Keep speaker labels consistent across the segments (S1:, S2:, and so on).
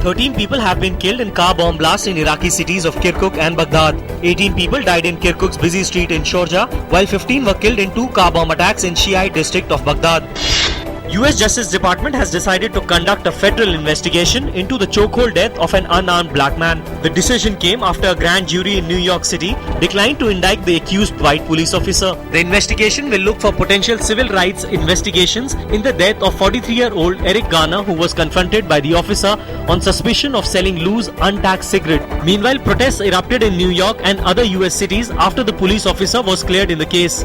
S1: 13 people have been killed in car bomb blasts in Iraqi cities of Kirkuk and Baghdad. 18 people died in Kirkuk's busy street in Sharjah, while 15 were killed in 2 car bomb attacks in Shiite district of Baghdad. US Justice Department has decided to conduct a federal investigation into the chokehold death of an unarmed black man. The decision came after a grand jury in New York City declined to indict the accused white police officer. The investigation will look for potential civil rights investigations in the death of 43-year-old Eric Garner, who was confronted by the officer on suspicion of selling loose, untaxed cigarette. Meanwhile, protests erupted in New York and other US cities after the police officer was cleared in the case.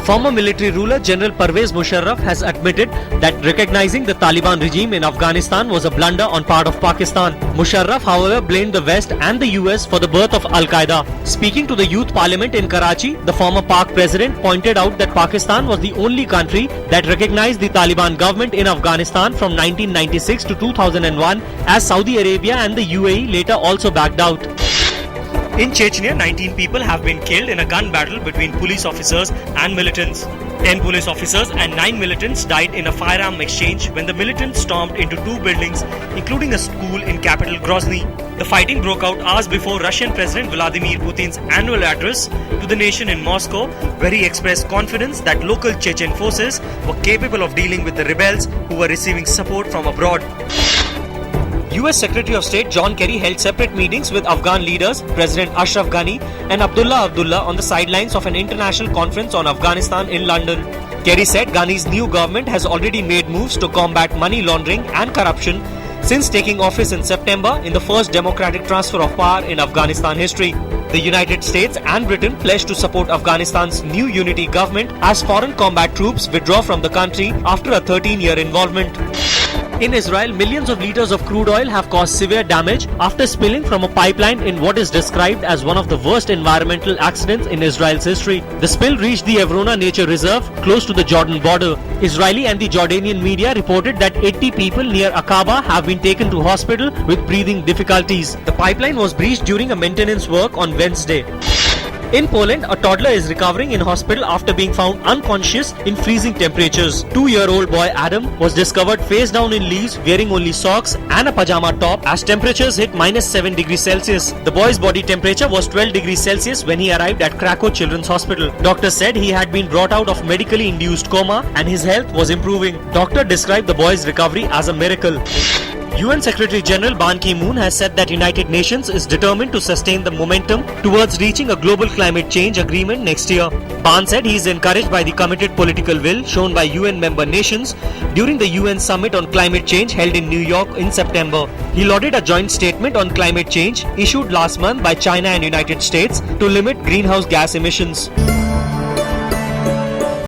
S1: Former military ruler General Pervez Musharraf has admitted that recognizing the Taliban regime in Afghanistan was a blunder on part of Pakistan. Musharraf, however, blamed the West and the US for the birth of Al-Qaeda. Speaking to the youth parliament in Karachi, the former Pak president pointed out that Pakistan was the only country that recognized the Taliban government in Afghanistan from 1996 to 2001, as Saudi Arabia and the UAE later also backed out. In Chechnya, 19 people have been killed in a gun battle between police officers and militants. 10 police officers and 9 militants died in a firearm exchange when the militants stormed into 2 buildings, including a school in capital Grozny. The fighting broke out hours before Russian President Vladimir Putin's annual address to the nation in Moscow, where he expressed confidence that local Chechen forces were capable of dealing with the rebels who were receiving support from abroad. US Secretary of State John Kerry held separate meetings with Afghan leaders, President Ashraf Ghani and Abdullah Abdullah, on the sidelines of an international conference on Afghanistan in London. Kerry said Ghani's new government has already made moves to combat money laundering and corruption since taking office in September, in the first democratic transfer of power in Afghanistan history. The United States and Britain pledged to support Afghanistan's new unity government as foreign combat troops withdraw from the country after a 13-year involvement. In Israel, millions of liters of crude oil have caused severe damage after spilling from a pipeline in what is described as one of the worst environmental accidents in Israel's history. The spill reached the Evrona Nature Reserve close to the Jordan border. Israeli and the Jordanian media reported that 80 people near Aqaba have been taken to hospital with breathing difficulties. The pipeline was breached during a maintenance work on Wednesday. In Poland, a toddler is recovering in hospital after being found unconscious in freezing temperatures. 2-year-old boy Adam was discovered face down in leaves, wearing only socks and a pajama top as temperatures hit -7 degrees Celsius. The boy's body temperature was 12 degrees Celsius when he arrived at Krakow Children's Hospital. Doctors said he had been brought out of medically induced coma and his health was improving. Doctor described the boy's recovery as a miracle. UN Secretary General Ban Ki-moon has said that United Nations is determined to sustain the momentum towards reaching a global climate change agreement next year. Ban said he is encouraged by the committed political will shown by UN member nations during the UN Summit on Climate Change held in New York in September. He lauded a joint statement on climate change issued last month by China and United States to limit greenhouse gas emissions.